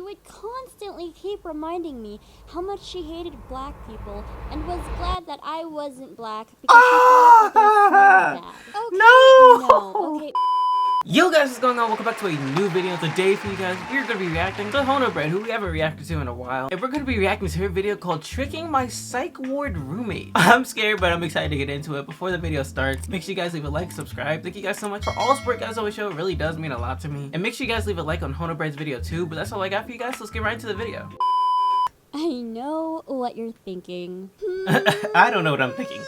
would constantly keep reminding me how much she hated black people and was glad that I wasn't black because she thought that they smelled bad. Okay, no, okay. Yo guys, what's going on? Welcome back to a new video. Today for you guys, we're going to be reacting to Honobread, who we haven't reacted to in a while. And we're going to be reacting to her video called Tricking My Psych Ward Roommate. I'm scared, but I'm excited to get into it. Before the video starts, make sure you guys leave a like, subscribe. Thank you guys so much for all the support guys always show. It really does mean a lot to me. And make sure you guys leave a like on Honobread's video too. But that's all I got for you guys. So let's get right into the video. I know what you're thinking. I don't know what I'm thinking.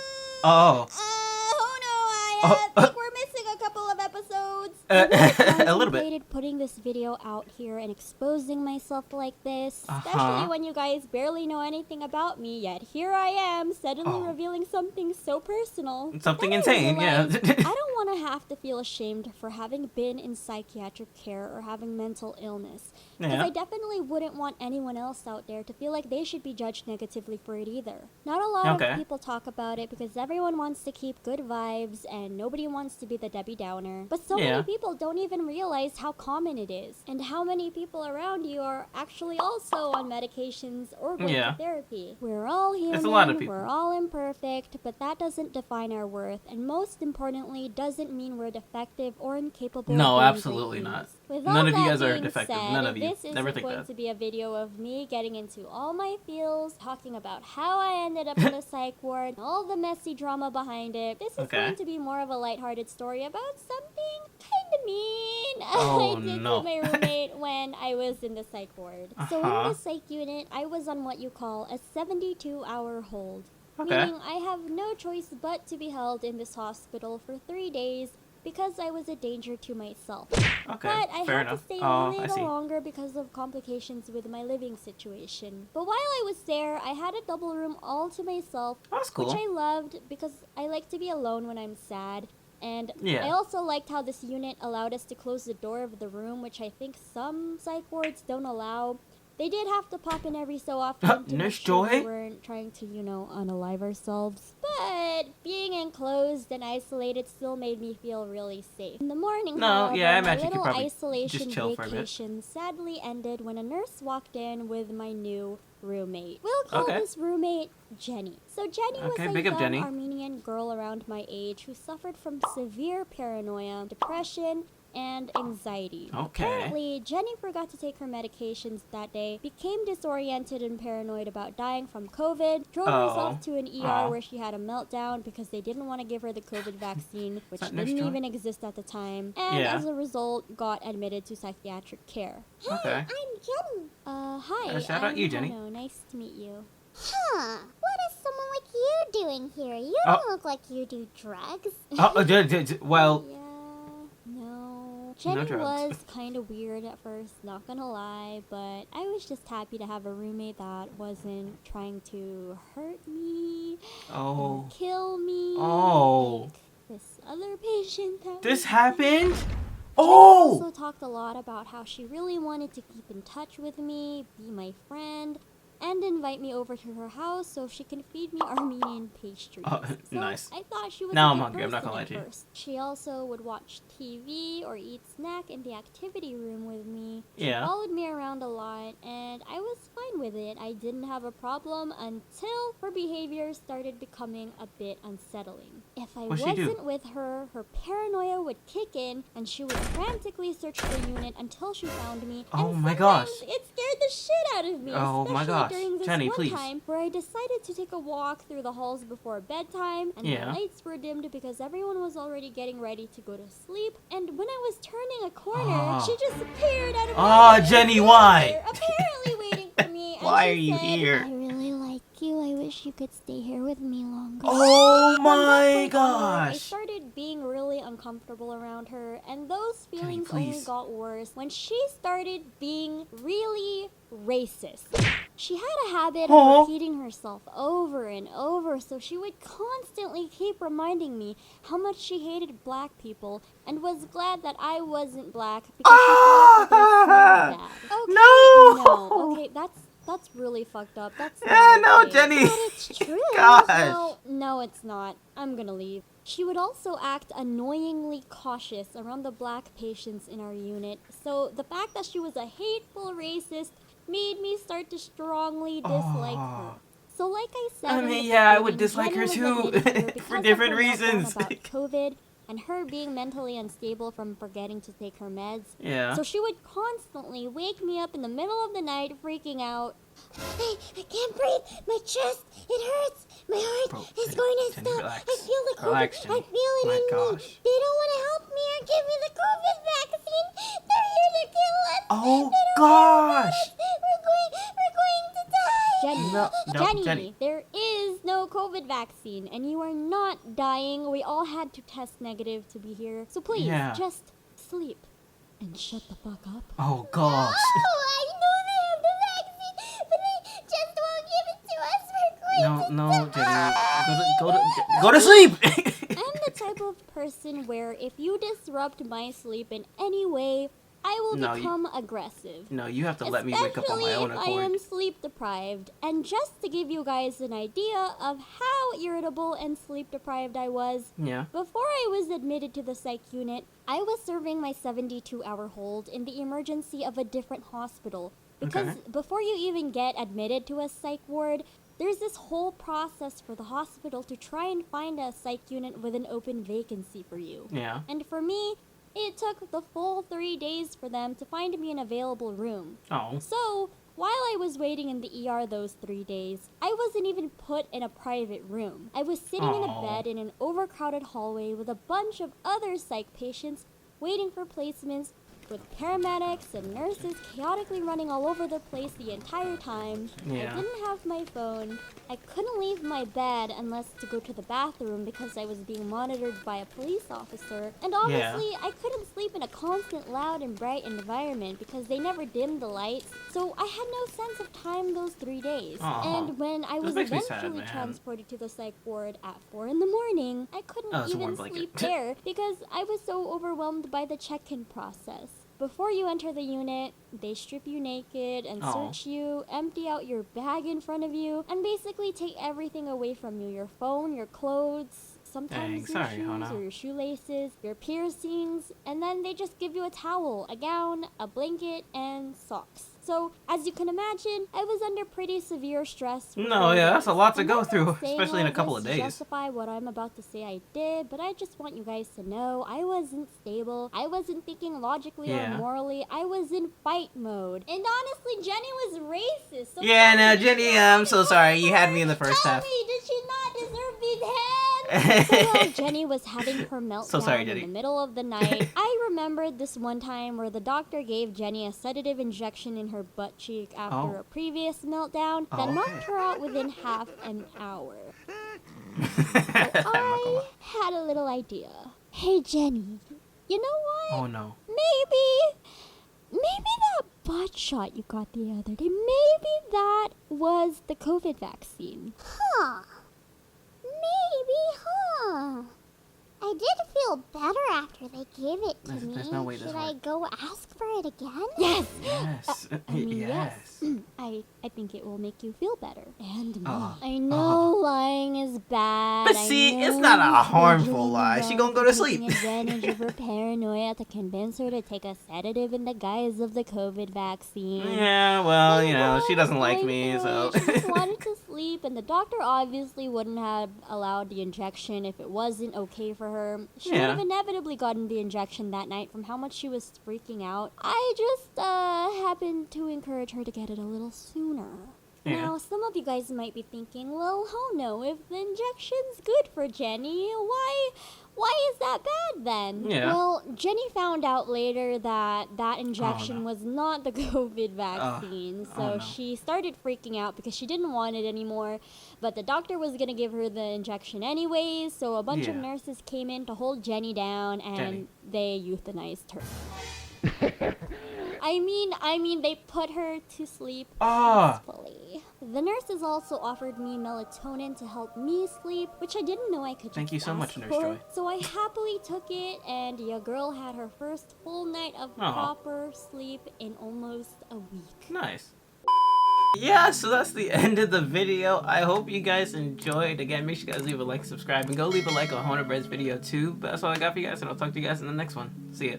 Oh. I think we're missing a couple of episodes. A little bit. I contemplated putting this video out here and exposing myself like this, especially when you guys barely know anything about me, yet here I am, suddenly revealing something so personal. Something insane, yeah. I don't want to have to feel ashamed for having been in psychiatric care or having mental illness. Because I definitely wouldn't want anyone else out there to feel like they should be judged negatively for it either. Not a lot of people talk about it because everyone wants to keep good vibes and nobody wants to be the Debbie Downer. But so many people don't even realize how common it is and how many people around you are actually also on medications or going to therapy. We're all human, it's a lot of people. We're all imperfect, but that doesn't define our worth, and most importantly, doesn't mean we're defective or incapable. No, absolutely not. None of you guys are defective. Said, none of you. This Never is think going that. to be a video of me getting into all my feels, talking about how I ended up in a psych ward, all the messy drama behind it. This is going to be more of a lighthearted story about something kind of mean I did to my roommate when I was in the psych ward. So in the psych unit, I was on what you call a 72-hour hold. Meaning I have no choice but to be held in this hospital for 3 days because I was a danger to myself. But I had to stay a little longer because of complications with my living situation. But while I was there, I had a double room all to myself, which I loved because I like to be alone when I'm sad. And I also liked how this unit allowed us to close the door of the room, which I think some psych wards don't allow. They did have to pop in every so often to make sure we weren't trying to, you know, unalive ourselves. But being enclosed and isolated still made me feel really safe. In the morning, however, my little isolation vacation sadly ended when a nurse walked in with my new roommate. We'll call this roommate Jenny. So Jenny was a young Armenian girl around my age who suffered from severe paranoia, depression, and anxiety. Apparently, Jenny forgot to take her medications that day, became disoriented and paranoid about dying from COVID, drove herself to an ER where she had a meltdown because they didn't want to give her the COVID vaccine, which didn't even exist at the time, and as a result, got admitted to psychiatric care. Hey, I'm Jenny. Hi. Shout out you, Jenny. Nice to meet you. Huh. What is someone like you doing here? You don't look like you do drugs. Well... Jenny was kind of weird at first, not gonna lie, but I was just happy to have a roommate that wasn't trying to hurt me or kill me. Like this other patient that this happened? Jenny also talked a lot about how she really wanted to keep in touch with me, be my friend, and invite me over to her house so she can feed me Armenian pastries. Nice. I thought she was now a I'm good hungry, I'm not gonna lie person to you. at first. She also would watch TV or eat snack in the activity room with me. She followed me around a lot, and I was fine with it. I didn't have a problem until her behavior started becoming a bit unsettling. If I wasn't with her, her paranoia would kick in, and she would frantically search the unit until she found me. Oh and my gosh. It scared the shit out of me. Oh my gosh. During this Jenny, one time where I decided to take a walk through the halls before bedtime, and the lights were dimmed because everyone was already getting ready to go to sleep. And when I was turning a corner, she just appeared out of nowhere. Jenny, why? Apparently waiting for me. And why are you here? I really like you. I wish you could stay here with me longer. Oh my gosh. I started being really uncomfortable around her, and those feelings only got worse when she started being really racist. She had a habit of repeating herself over and over, so she would constantly keep reminding me how much she hated black people and was glad that I wasn't black because she thought that they smelled bad. Okay, that's really fucked up. That's not okay. Jenny. But it's true. Gosh. No, it's not. I'm gonna leave. She would also act annoyingly cautious around the black patients in our unit. So the fact that she was a hateful racist made me start to strongly dislike her. So like I said, I mean, yeah, I would dislike her too, for different reasons. About COVID and her being mentally unstable from forgetting to take her meds. Yeah. So she would constantly wake me up in the middle of the night freaking out. I can't breathe. My chest, it hurts. My heart is going to Jenny, stop. relax. I feel the COVID. Relax, Jenny. I feel it My in me. gosh. They don't want to help me or give me the COVID vaccine. They're here to kill us. Oh gosh. We're going to die. Jenny, No, Jenny. There is no COVID vaccine, and you are not dying. We all had to test negative to be here. So please, just sleep and shut the fuck up. Oh gosh. I know they have the vaccine, but they just won't give it to us. We're going No, Jenny. Go to sleep. I'm the type of person where if you disrupt my sleep in any way, I will become aggressive. No, you have to let me wake up on my own Especially if I accord. am sleep deprived. And just to give you guys an idea of how irritable and sleep deprived I was, before I was admitted to the psych unit, I was serving my 72-hour hold in the emergency of a different hospital. Because before you even get admitted to a psych ward, there's this whole process for the hospital to try and find a psych unit with an open vacancy for you. Yeah. And for me, it took the full 3 days for them to find me an available room. Oh. So, while I was waiting in the ER those 3 days, I wasn't even put in a private room. I was sitting in a bed in an overcrowded hallway with a bunch of other psych patients waiting for placements, with paramedics and nurses chaotically running all over the place the entire time. Yeah. I didn't have my phone. I couldn't leave my bed unless to go to the bathroom because I was being monitored by a police officer. And obviously, I couldn't sleep in a constant loud and bright environment because they never dimmed the lights. So I had no sense of time those 3 days. And when I was eventually transported to the psych ward at 4 in the morning, I couldn't even sleep there because I was so overwhelmed by the check-in process. Before you enter the unit, they strip you naked and search you, empty out your bag in front of you, and basically take everything away from you. Your phone, your clothes, sometimes your shoes or your shoelaces, your piercings, and then they just give you a towel, a gown, a blanket, and socks. So, as you can imagine, I was under pretty severe stress. That's a lot to go through, especially in a couple of days. To justify what I'm about to say I did, but I just want you guys to know I wasn't stable. I wasn't thinking logically or morally. I was in fight mode. And honestly, Jenny was racist. So Jenny, I'm so sorry. You had me in the first half. Tell me, did she not deserve these hands? So while Jenny was having her meltdown in the middle of the night, I remembered this one time where the doctor gave Jenny a sedative injection in her butt cheek after a previous meltdown that knocked her out within half an hour. So I had a little idea. Hey Jenny, you know what? Oh no. Maybe that butt shot you got the other day, maybe that was the COVID vaccine. Huh. Maybe, huh? I did feel better after they gave it to me. There's no way Should I go ask for it again? Yes! Yes. Yes. I think it will make you feel better. And me. I know lying is bad. But see, it's not a harmful lie. She gonna go to sleep. Taking advantage of her paranoia to convince her to take a sedative in the guise of the COVID vaccine. Yeah, well, she doesn't like me, so. She just wanted to sleep, and the doctor obviously wouldn't have allowed the injection if it wasn't okay for her. She would have inevitably gotten the injection that night from how much she was freaking out. I just happened to encourage her to get it a little sooner. Now, some of you guys might be thinking, well, oh no, if the injection's good for Jenny, why is that bad then? Well, Jenny found out later that injection was not the COVID vaccine, so she started freaking out because she didn't want it anymore, but the doctor was going to give her the injection anyways, so a bunch of nurses came in to hold Jenny down, and they euthanized her. I mean, they put her to sleep peacefully. The nurses also offered me melatonin to help me sleep, which I didn't know I could just Thank you so much, Nurse for. Joy. So I happily took it, and your girl had her first full night of proper sleep in almost a week. Nice. Yeah, so that's the end of the video. I hope you guys enjoyed. Again, make sure you guys leave a like, subscribe, and go leave a like on Honobread's video too. But that's all I got for you guys, and I'll talk to you guys in the next one. See ya.